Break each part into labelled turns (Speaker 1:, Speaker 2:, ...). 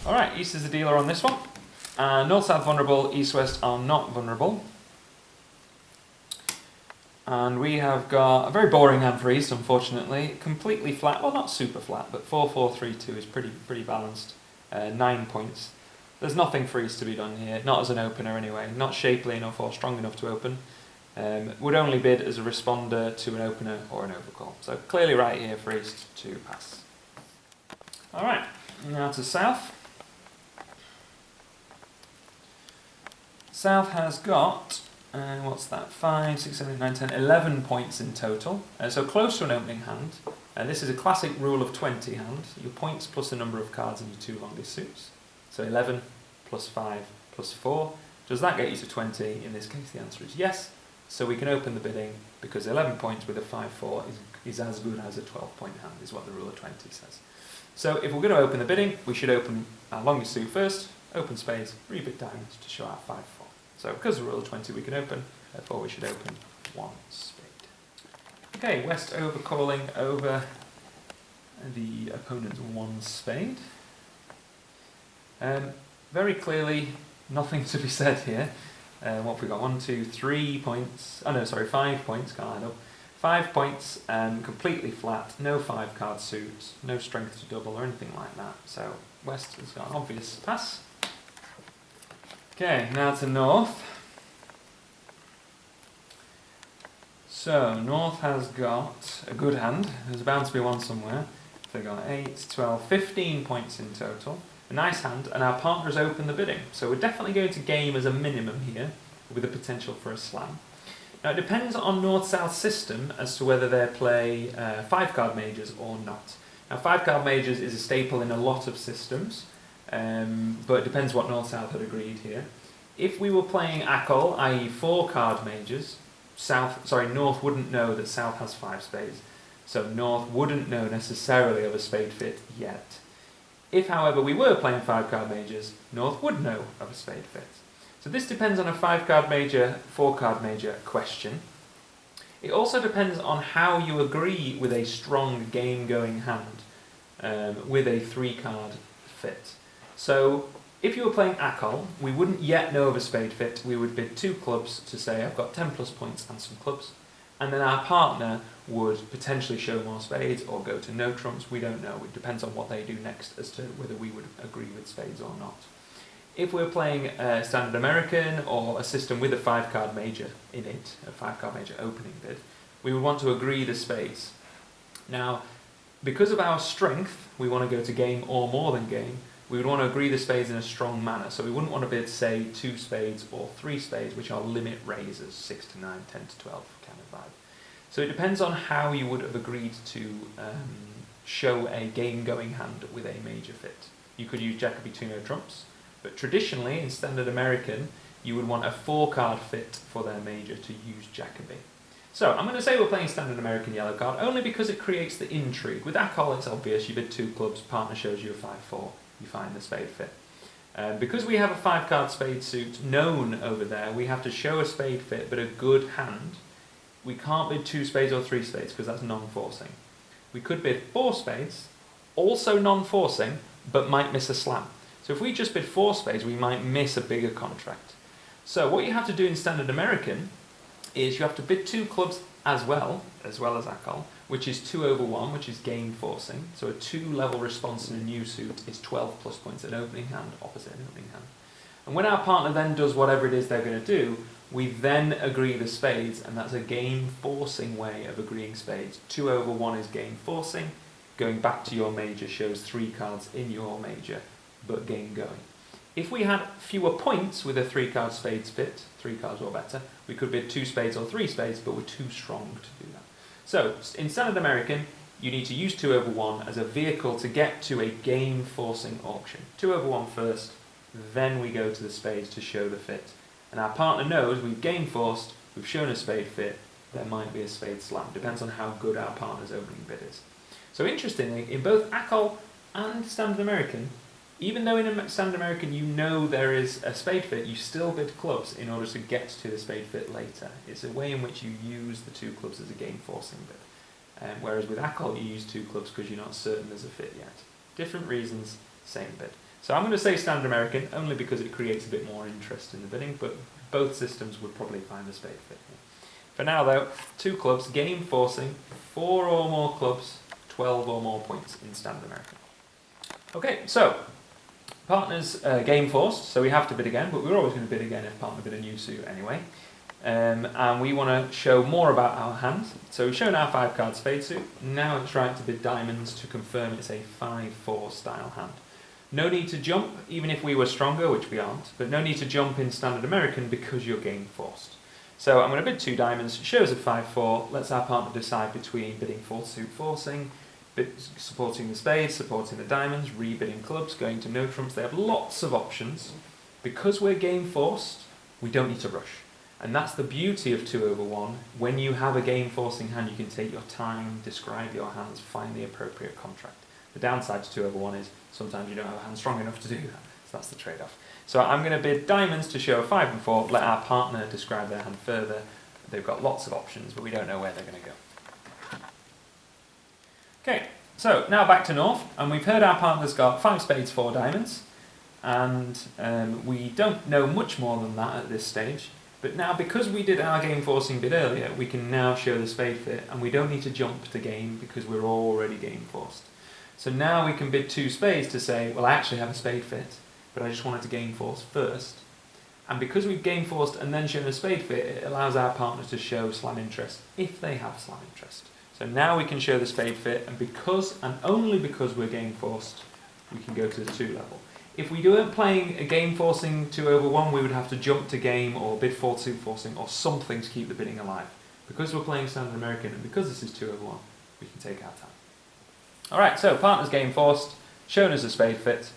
Speaker 1: Alright, East is the dealer on this one. North-South vulnerable, East-West are not vulnerable. And we have got a very boring hand for East, unfortunately. Completely flat, well not super flat, but 4-4-3-2 is pretty balanced. 9 points. There's nothing for East to be done here, not as an opener anyway. Not shapely enough or strong enough to open. Would only bid as a responder to an opener or an overcall. So clearly right here for East to pass. Alright, now to South. South has got, what's that, 5, 6, 7, 8, 9, 10, 11 points in total. So close to an opening hand. This is a classic rule of 20 hand. Your points plus the number of cards in your two longest suits. So 11 plus 5 plus 4. Does that get you to 20? In this case the answer is yes. So we can open the bidding because 11 points with a 5-4 is as good as a 12-point hand, is what the rule of 20 says. So if we're going to open the bidding, we should open our longest suit first, open spades, rebid diamonds to show our 5-4. So because of the rule of 20 we can open, therefore we should open one spade. Okay, West overcalling over the opponent's one spade. Very clearly, nothing to be said here. What have we got? 1, 2, 3 points. Oh no, sorry, 5 points. Can't line up. 5 points, completely flat. No 5-card suits, no strength to double or anything like that. So West has got an obvious pass. Okay, now to North. So North has got a good hand. There's bound to be one somewhere. They got 8, 12, 15 points in total. A nice hand, and our partners open the bidding. So we're definitely going to game as a minimum here, with the potential for a slam. Now it depends on North-South system as to whether they play 5-card majors or not. Now 5-card majors is a staple in a lot of systems, but it depends what North-South had agreed here. If we were playing ACOL, i.e. 4-card majors, North wouldn't know that South has 5 spades. So North wouldn't know necessarily of a spade fit yet. If, however, we were playing 5-card majors, North would know of a spade fit. So this depends on a 5-card major, 4-card major question. It also depends on how you agree with a strong game-going hand with a 3-card fit. So if you were playing ACOL, we wouldn't yet know of a spade fit. We would bid 2 clubs to say, I've got 10 plus points and some clubs. And then our partner would potentially show more spades or go to no trumps. We don't know. It depends on what they do next as to whether we would agree with spades or not. If we're playing a Standard American or a system with a 5-card major in it, a 5-card major opening bid, we would want to agree the spades. Now, because of our strength, we want to go to game or more than game. We would want to agree the spades in a strong manner. So we wouldn't want to bid, say, 2 spades or 3 spades, which are limit raisers, 6 to 9, 10 to 12 kind of vibe. So it depends on how you would have agreed to show a game-going hand with a major fit. You could use Jacoby 2 no trumps, but traditionally in Standard American, you would want a 4-card fit for their major to use Jacoby. So I'm going to say we're playing Standard American yellow card only because it creates the intrigue. With ACOL, it's obvious. You bid 2 clubs, partner shows you a 5-4. You find the spade fit. Because we have a 5-card spade suit known over there, we have to show a spade fit, but a good hand. We can't bid 2 spades or 3 spades because that's non-forcing. We could bid 4 spades, also non-forcing, but might miss a slam. So if we just bid 4 spades, we might miss a bigger contract. So what you have to do in Standard American is you have to bid 2 clubs as well as ACOL, which is 2 over 1, which is game forcing. So a 2-level response in a new suit is 12 plus points an opening hand, opposite an opening hand. And when our partner then does whatever it is they're going to do, we then agree the spades, and that's a game forcing way of agreeing spades. 2 over 1 is game forcing. Going back to your major shows 3 cards in your major, but game going. If we had fewer points with a 3-card spades fit, 3 cards or better, we could bid 2 spades or 3 spades, but we're too strong to do that. So, in Standard American, you need to use 2 over 1 as a vehicle to get to a game-forcing auction. 2 over 1 first, then we go to the spades to show the fit. And our partner knows we've game-forced, we've shown a spade fit, there might be a spade slam. Depends on how good our partner's opening bid is. So interestingly, in both ACOL and Standard American, even though in a Standard American you know there is a spade fit, you still bid clubs in order to get to the spade fit later. It's a way in which you use the 2 clubs as a game-forcing bid. Whereas with ACOL you use 2 clubs because you're not certain there's a fit yet. Different reasons, same bid. So I'm going to say Standard American only because it creates a bit more interest in the bidding, but both systems would probably find the spade fit here. For now though, 2 clubs, game forcing, 4 or more clubs, 12 or more points in Standard American. Okay, so partners game forced, so we have to bid again, but we're always going to bid again if partner bid a new suit anyway. And we want to show more about our hand. So we've shown our 5 card spade suit. Now it's right to bid diamonds to confirm it's a 5-4 style hand. No need to jump, even if we were stronger, which we aren't, but no need to jump in Standard American because you're game forced. So I'm going to bid 2 diamonds, shows a 5-4, lets our partner decide between bidding 4 suit forcing, supporting the spades, supporting the diamonds, rebidding clubs, going to no trumps. They have lots of options. Because we're game forced, we don't need to rush. And that's the beauty of 2/1. When you have a game forcing hand, you can take your time, describe your hands, find the appropriate contract. The downside to 2/1 is sometimes you don't have a hand strong enough to do that. So that's the trade-off. So I'm going to bid diamonds to show a 5 and 4, let our partner describe their hand further. They've got lots of options, but we don't know where they're going to go. Okay, so now back to North, and we've heard our partner's got 5 spades, 4 diamonds, and we don't know much more than that at this stage. But now, because we did our game forcing bid earlier, we can now show the spade fit, and we don't need to jump to game because we're already game forced. So now we can bid 2 spades to say, well, I actually have a spade fit, but I just wanted to game force first. And because we've game forced and then shown a spade fit, it allows our partner to show slam interest if they have slam interest. So now we can show the spade fit, and because and only because we're game forced, we can go to the 2 level. If we weren't playing a game forcing 2/1, we would have to jump to game or bid 4 suit forcing or something to keep the bidding alive. Because we're playing Standard American and because this is 2/1, we can take our time. Alright, so partner's game forced, shown as a spade fit.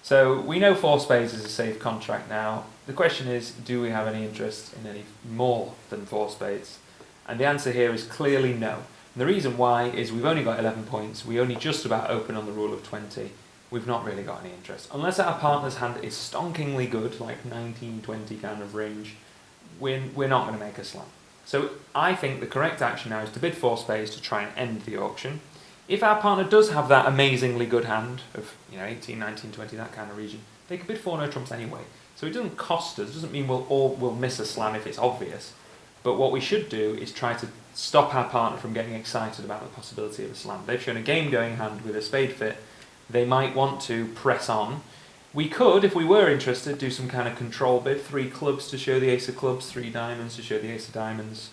Speaker 1: So we know 4 spades is a safe contract now. The question is, do we have any interest in any more than 4 spades? And the answer here is clearly no. And the reason why is we've only got 11 points, we only just about open on the rule of 20. We've not really got any interest. Unless our partner's hand is stonkingly good, like 19-20 kind of range, we're not going to make a slam. So I think the correct action now is to bid 4 spades to try and end the auction. If our partner does have that amazingly good hand of 18, 19, 20, that kind of region, they can bid 4 no trumps anyway. So it doesn't cost us, it doesn't mean we'll miss a slam if it's obvious. But what we should do is try to stop our partner from getting excited about the possibility of a slam. They've shown a game-going hand with a spade fit. They might want to press on. We could, if we were interested, do some kind of control bid, 3 clubs to show the ace of clubs, 3 diamonds to show the ace of diamonds.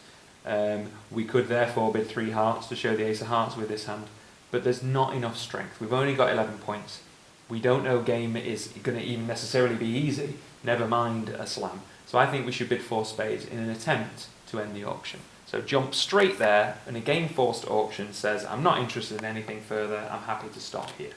Speaker 1: We could therefore bid 3 hearts to show the ace of hearts with this hand. But there's not enough strength. We've only got 11 points. We don't know game is going to even necessarily be easy, never mind a slam. So I think we should bid 4 spades in an attempt to end the auction. So jump straight there, and a game forced auction says, I'm not interested in anything further, I'm happy to stop here.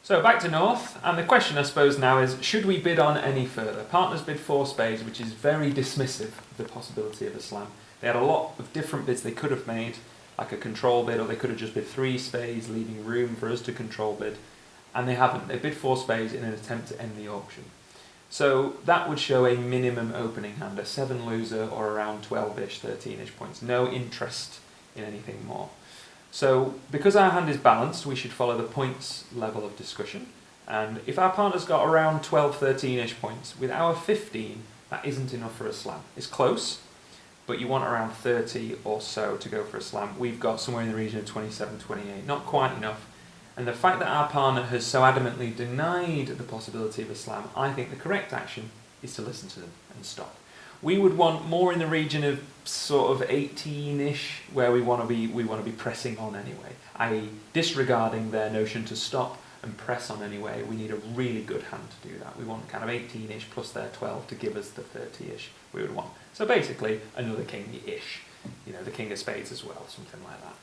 Speaker 1: So back to North, and the question I suppose now is, should we bid on any further? Partners bid 4 spades, which is very dismissive of the possibility of a slam. They had a lot of different bids they could have made, like a control bid, or they could have just bid 3 spades, leaving room for us to control bid, and they haven't. They bid 4 spades in an attempt to end the auction. So that would show a minimum opening hand, a 7 loser or around 12-ish, 13-ish points. No interest in anything more. So because our hand is balanced, we should follow the points level of discussion. And if our partner's got around 12, 13-ish points, with our 15, that isn't enough for a slam. It's close, but you want around 30 or so to go for a slam. We've got somewhere in the region of 27, 28, not quite enough. And the fact that our partner has so adamantly denied the possibility of a slam, I think the correct action is to listen to them and stop. We would want more in the region of sort of 18-ish, where we want to be pressing on anyway, i.e. disregarding their notion to stop and press on anyway. We need a really good hand to do that. We want kind of 18-ish plus their 12 to give us the 30-ish we would want. So basically another king-ish, the king of spades as well, something like that.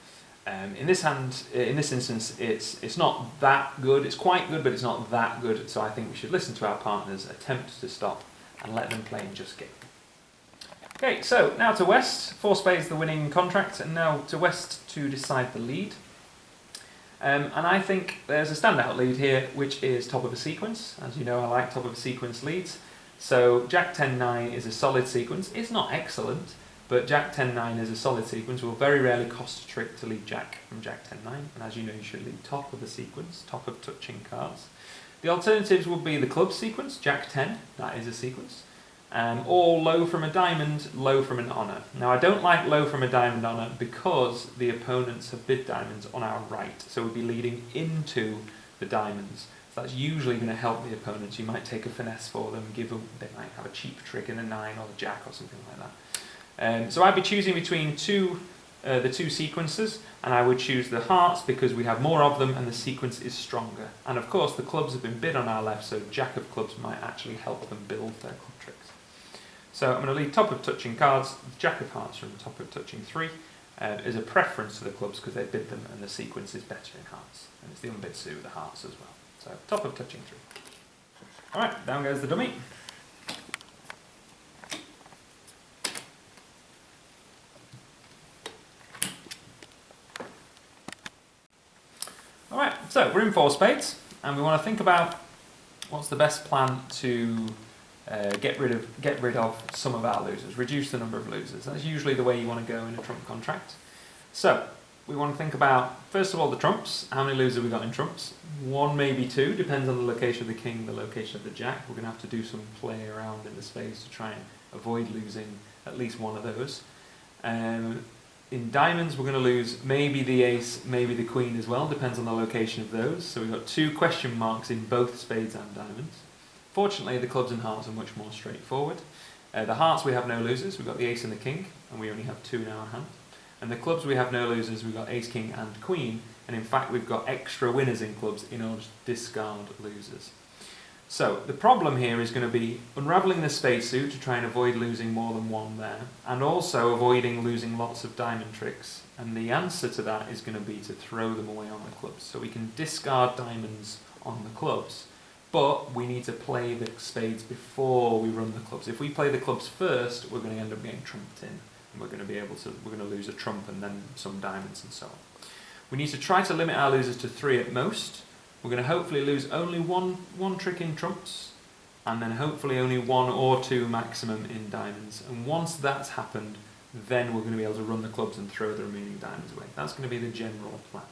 Speaker 1: In this instance, it's not that good. It's quite good, but it's not that good. So I think we should listen to our partners, attempt to stop, and let them play in just game. Okay, so now to West. 4 spades the winning contract, and now to West to decide the lead. And I think there's a standout lead here, which is top of a sequence. As you know, I like top of a sequence leads. So Jack 10-9 is a solid sequence. It's not excellent, but Jack 10-9 is a solid sequence. Will very rarely cost a trick to lead Jack from Jack 10-9, and as you know, you should lead top of the sequence, top of touching cards. The alternatives would be the club sequence, Jack 10, that is a sequence, or low from a diamond, low from an honour. Now I don't like low from a diamond honour because the opponents have bid diamonds on our right, so we'll be leading into the diamonds. So that's usually going to help the opponents. You might take a finesse for them, they might have a cheap trick in a 9 or a jack or something like that. So I'd be choosing between the two sequences, and I would choose the hearts because we have more of them and the sequence is stronger. And of course the clubs have been bid on our left, so Jack of clubs might actually help them build their club tricks. So I'm going to lead top of touching cards, Jack of hearts from top of touching 3, as a preference to the clubs because they bid them and the sequence is better in hearts. And it's the unbid suit, the hearts as well. So top of touching 3. Alright, down goes the dummy. Alright, so we're in 4 spades, and we want to think about what's the best plan to get rid of some of our losers, reduce the number of losers. That's usually the way you want to go in a trump contract. So we want to think about, first of all, the trumps. How many losers have we got in trumps? 1, maybe 2, depends on the location of the king, the location of the jack. We're going to have to do some play around in the spades to try and avoid losing at least one of those. In diamonds, we're going to lose maybe the ace, maybe the queen as well, depends on the location of those. So we've got 2 question marks in both spades and diamonds. Fortunately, the clubs and hearts are much more straightforward. The hearts, we have no losers. We've got the ace and the king, and we only have 2 in our hand. And the clubs, we have no losers. We've got ace, king, and queen. And in fact, we've got extra winners in clubs in order to discard losers. So the problem here is going to be unravelling the spade suit to try and avoid losing more than 1 there, and also avoiding losing lots of diamond tricks. And the answer to that is going to be to throw them away on the clubs. So we can discard diamonds on the clubs, but we need to play the spades before we run the clubs. If we play the clubs first, we're going to end up getting trumped in, and we're going to lose a trump and then some diamonds and so on. We need to try to limit our losers to 3 at most. We're going to hopefully lose only one trick in trumps, and then hopefully only 1 or 2 maximum in diamonds. And once that's happened, then we're going to be able to run the clubs and throw the remaining diamonds away. That's going to be the general plan.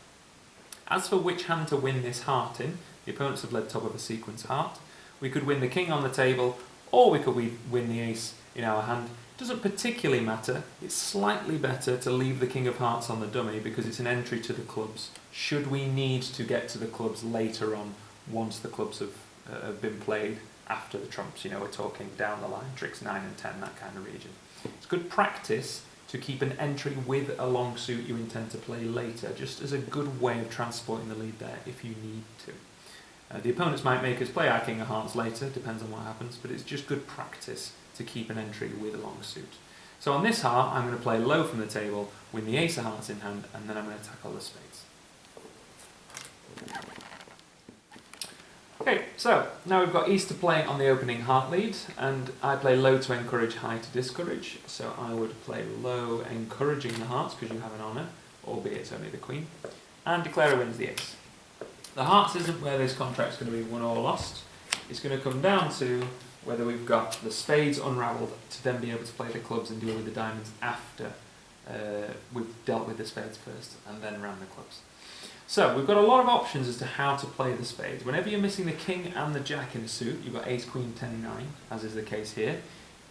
Speaker 1: As for which hand to win this heart in, the opponents have led top of a sequence heart. We could win the king on the table, or we could win the ace in our hand. It doesn't particularly matter. It's slightly better to leave the king of hearts on the dummy because it's an entry to the clubs. Should we need to get to the clubs later on, once the clubs have been played after the trumps, we're talking down the line, tricks 9 and 10, that kind of region. It's good practice to keep an entry with a long suit you intend to play later, just as a good way of transporting the lead there if you need to. The opponents might make us play our king of hearts later, depends on what happens, but it's just good practice to keep an entry with a long suit. So on this heart, I'm going to play low from the table, win the ace of hearts in hand, and then I'm going to tackle the spades. Okay, so now we've got East to play on the opening heart lead, and I play low to encourage, high to discourage. So I would play low, encouraging the hearts because you have an honour, albeit it's only the queen, and declare a win as the ace. The hearts isn't where this contract's going to be won or lost. It's going to come down to whether we've got the spades unravelled to then be able to play the clubs and deal with the diamonds after we've dealt with the spades first and then round the clubs. So we've got a lot of options as to how to play the spades. Whenever you're missing the king and the jack in a suit, you've got ace, queen, 10, 9, as is the case here.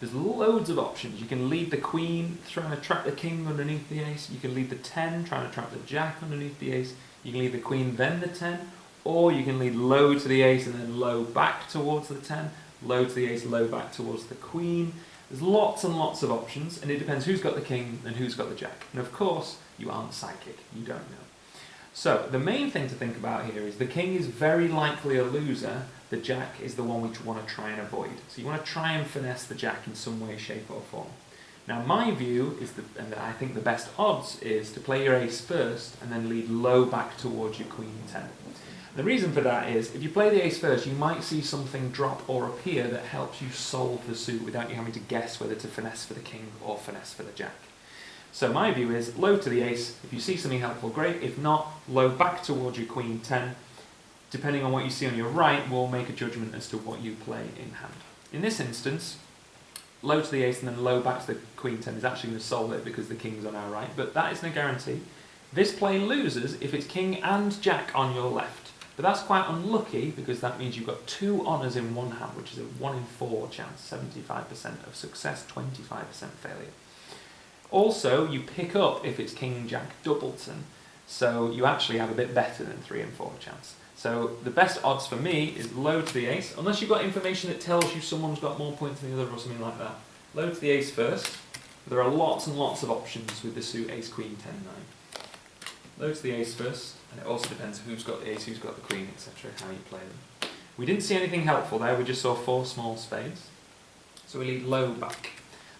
Speaker 1: There's loads of options. You can lead the queen, trying to trap the king underneath the ace. You can lead the 10, trying to trap the jack underneath the ace. You can lead the queen, then the 10. Or you can lead low to the ace and then low back towards the 10. Low to the ace, low back towards the queen. There's lots and lots of options, and it depends who's got the king and who's got the jack. And of course, you aren't psychic. You don't know. So the main thing to think about here is the king is very likely a loser. The jack is the one we want to try and avoid. So you want to try and finesse the jack in some way, shape or form. Now my view is, and I think the best odds is to play your ace first and then lead low back towards your queen 10. The reason for that is, if you play the ace first, you might see something drop or appear that helps you solve the suit without you having to guess whether to finesse for the king or finesse for the jack. So my view is, low to the ace, if you see something helpful, great. If not, low back towards your queen 10. Depending on what you see on your right, we'll make a judgment as to what you play in hand. In this instance, low to the ace and then low back to the queen 10 is actually going to solve it because the king's on our right, but that isn't a guarantee. This play loses if it's king and jack on your left, but that's quite unlucky because that means you've got 2 honours in one hand, which is a 1 in 4 chance, 75% of success, 25% failure. Also, you pick up if it's king jack doubleton, so you actually have a bit better than 3 in 4 chance. So the best odds for me is low to the ace, unless you've got information that tells you someone's got more points than the other or something like that. Low to the ace first. There are lots and lots of options with the suit ace, queen, 10, 9. Low to the ace first, and it also depends who's got the ace, who's got the queen, etc., how you play them. We didn't see anything helpful there, we just saw 4 small spades. So we lead low back.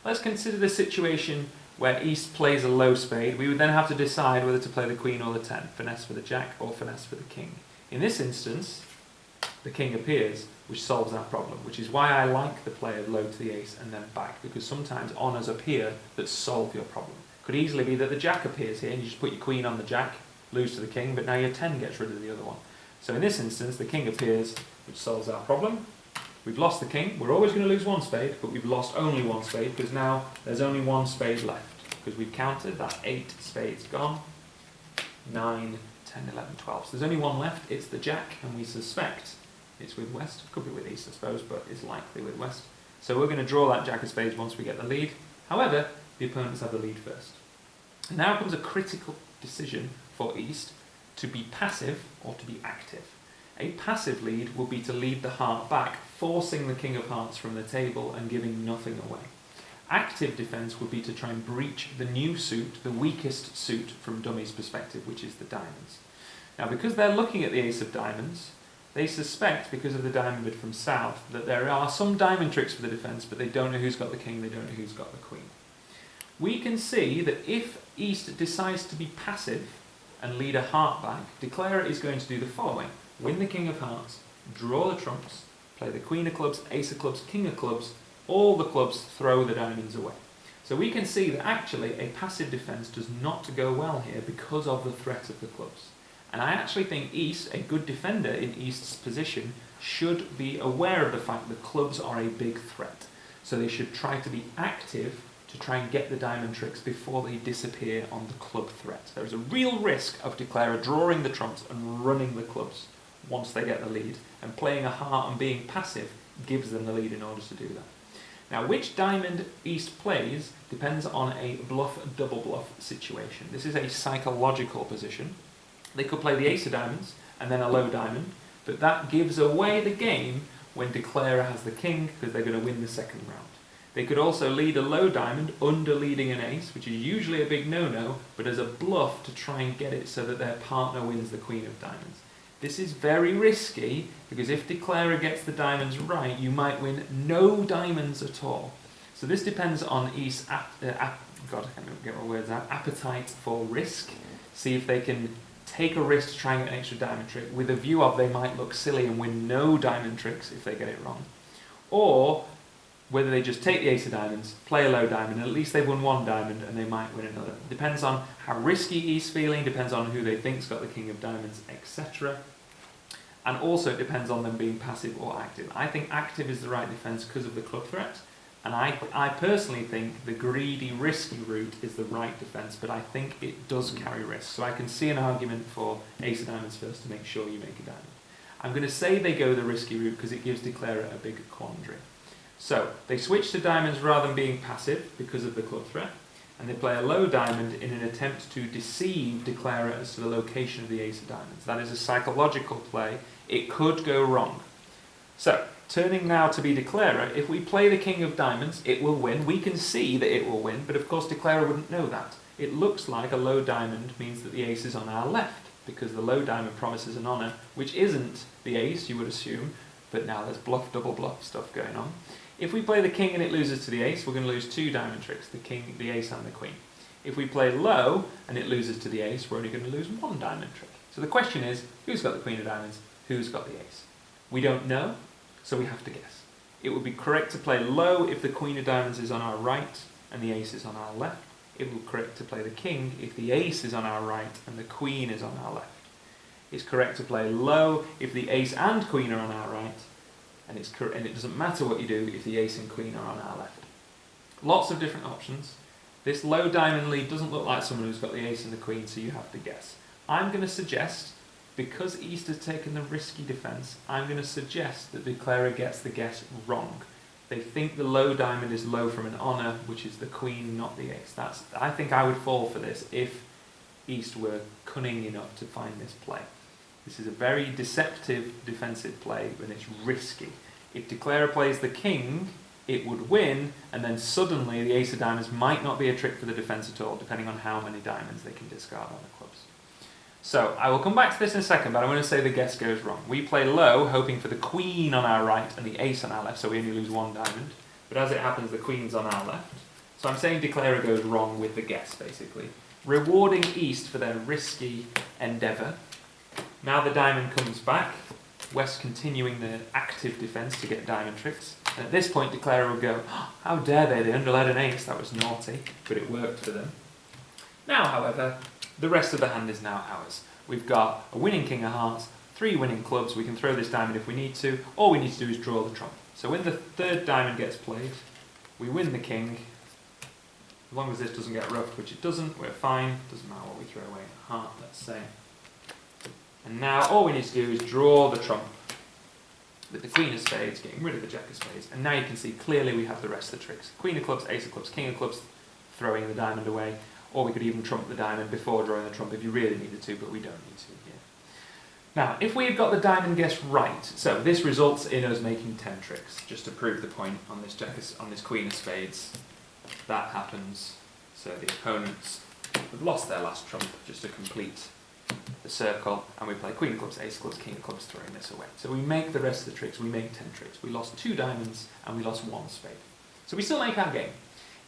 Speaker 1: Let's consider the situation where East plays a low spade. We would then have to decide whether to play the queen or the 10, finesse for the jack or finesse for the king. In this instance, the king appears, which solves our problem, which is why I like the play of low to the ace and then back, because sometimes honours appear that solve your problem. Could easily be that the jack appears here and you just put your queen on the jack, lose to the king, but now your 10 gets rid of the other one. So in this instance, the king appears, which solves our problem. We've lost the king. We're always going to lose 1 spade, but we've lost only 1 spade because now there's only 1 spade left, because we've counted that 8 spades gone, 9, 10, 11, 12. So there's only 1 left, it's the jack, and we suspect it's with West. Could be with East, I suppose, but it's likely with West. So we're going to draw that jack of spades once we get the lead. However, the opponents have the lead first. And now comes a critical decision for East to be passive or to be active. A passive lead will be to lead the heart back, forcing the king of hearts from the table and giving nothing away. Active defence would be to try and breach the new suit, the weakest suit from dummy's perspective, which is the diamonds. Now, because they're looking at the ace of diamonds, they suspect, because of the diamond bid from south, that there are some diamond tricks for the defence, but they don't know who's got the king, they don't know who's got the queen. We can see that if East decides to be passive and lead a heart back, Declarer is going to do the following. Win the king of hearts, draw the trumps, play the queen of clubs, ace of clubs, king of clubs, all the clubs, throw the diamonds away. So we can see that actually a passive defence does not go well here because of the threat of the clubs. And I actually think East, a good defender in East's position, should be aware of the fact that clubs are a big threat. So they should try to be active to try and get the diamond tricks before they disappear on the club threat. There is a real risk of Declarer drawing the trumps and running the clubs once they get the lead, and playing a heart and being passive gives them the lead in order to do that. Now, which diamond East plays depends on a bluff, double bluff situation. This is a psychological position. They could play the ace of diamonds and then a low diamond, but that gives away the game when Declarer has the king, because they're going to win the second round. They could also lead a low diamond under leading an ace, which is usually a big no-no, but as a bluff to try and get it so that their partner wins the queen of diamonds. This is very risky, because if Declarer gets the diamonds right, you might win no diamonds at all. So this depends on East's appetite for risk. See if they can take a risk to try and get an extra diamond trick, with a view of they might look silly and win no diamond tricks if they get it wrong. Or whether they just take the ace of diamonds, play a low diamond, and at least they've won 1 diamond and they might win another. Depends on how risky East's feeling, depends on who they think's got the king of diamonds, etc. And also it depends on them being passive or active. I think active is the right defence because of the club threat, and I personally think the greedy, risky route is the right defence, but I think it does carry risk. So I can see an argument for ace of diamonds first to make sure you make a diamond. I'm going to say they go the risky route because it gives Declarer a big quandary. So they switch to diamonds rather than being passive because of the club threat, and they play a low diamond in an attempt to deceive Declarer as to the location of the ace of diamonds. That is a psychological play. It could go wrong. So, turning now to be Declarer, if we play the king of diamonds, it will win. We can see that it will win, but of course Declarer wouldn't know that. It looks like a low diamond means that the ace is on our left, because the low diamond promises an honour, which isn't the ace, you would assume, but now there's bluff, double bluff stuff going on. If we play the king and it loses to the ace, we're going to lose 2 diamond tricks, the king, the ace and the queen. If we play low and it loses to the ace, we're only going to lose 1 diamond trick. So the question is, who's got the queen of diamonds, who's got the ace? We don't know, so we have to guess. It would be correct to play low if the queen of diamonds is on our right and the ace is on our left. It would be correct to play the king if the ace is on our right and the queen is on our left. It's correct to play low if the ace and queen are on our right, and it doesn't matter what you do if the ace and queen are on our left. Lots of different options. This low diamond lead doesn't look like someone who's got the ace and the queen, so you have to guess. I'm going to suggest, because East has taken the risky defence, I'm going to suggest that the declarer gets the guess wrong. They think the low diamond is low from an honour, which is the queen, not the ace. I think I would fall for this if East were cunning enough to find this play. This is a very deceptive defensive play, and it's risky. If declarer plays the king, it would win, and then suddenly the ace of diamonds might not be a trick for the defence at all, depending on how many diamonds they can discard on the clubs. So, I will come back to this in a second, but I'm going to say the guess goes wrong. We play low, hoping for the queen on our right and the ace on our left, so we only lose one diamond. But as it happens, the queen's on our left. So I'm saying declarer goes wrong with the guess, basically. Rewarding East for their risky endeavour. Now the diamond comes back. West continuing the active defence to get diamond tricks. And at this point, declarer will go, oh, how dare they underled an ace, that was naughty, but it worked for them. Now, however, the rest of the hand is now ours. We've got a winning king of hearts, 3 winning clubs, we can throw this diamond if we need to, all we need to do is draw the trump. So when the third diamond gets played, we win the king. As long as this doesn't get roughed, which it doesn't, we're fine, doesn't matter what we throw away in a heart, let's say. And now all we need to do is draw the trump with the queen of spades, getting rid of the jack of spades, and now you can see clearly we have the rest of the tricks. Queen of clubs, ace of clubs, king of clubs, throwing the diamond away, or we could even trump the diamond before drawing the trump if you really needed to, but we don't need to here. Now, if we've got the diamond guess right, so this results in us making 10 tricks, just to prove the point on this queen of spades. That happens, so the opponents have lost their last trump, just to complete the circle, and we play queen of clubs, ace of clubs, king of clubs, throwing this away. So we make the rest of the tricks, we make 10 tricks. We lost 2 diamonds, and we lost 1 spade. So we still make our game.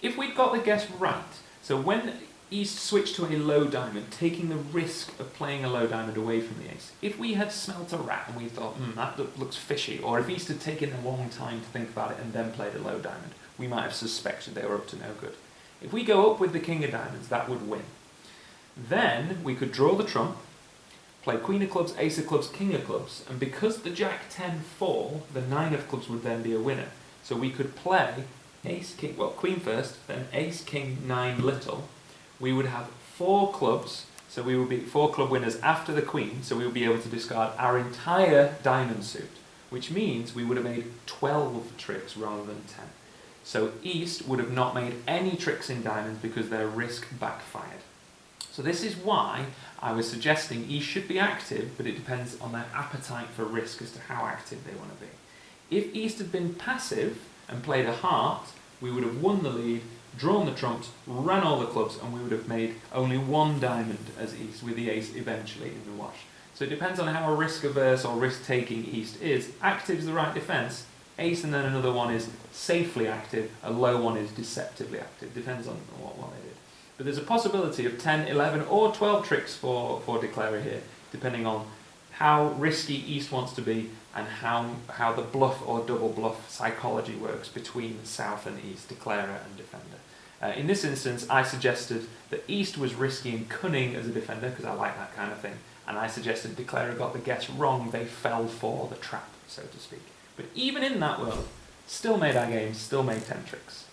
Speaker 1: If we'd got the guess right, so when East switched to a low diamond, taking the risk of playing a low diamond away from the ace, if we had smelt a rat and we thought, that looks fishy, or if East had taken a long time to think about it and then played a low diamond, we might have suspected they were up to no good. If we go up with the king of diamonds, that would win. Then we could draw the trump, play queen of clubs, ace of clubs, king of clubs, and because the jack 10 fall, the 9 of clubs would then be a winner. So we could play ace, king, well, queen first, then ace, king, 9 little. We would have 4 clubs, so we would be 4 club winners after the queen, so we would be able to discard our entire diamond suit, which means we would have made 12 tricks rather than 10. So East would have not made any tricks in diamonds because their risk backfired. So this is why I was suggesting East should be active, but it depends on their appetite for risk as to how active they want to be. If East had been passive and played a heart, we would have won the lead, drawn the trumps, ran all the clubs, and we would have made only 1 diamond as East, with the ace eventually in the wash. So it depends on how risk-averse or risk-taking East is. Active is the right defence, ace and then another one is safely active, a low one is deceptively active. Depends on what one it is. But there's a possibility of 10, 11 or 12 tricks for declarer here, depending on how risky East wants to be and how the bluff or double bluff psychology works between South and East, declarer and defender. In this instance, I suggested that East was risky and cunning as a defender, because I like that kind of thing, and I suggested declarer got the guess wrong, they fell for the trap, so to speak. But even in that world, still made our game, still made 10 tricks.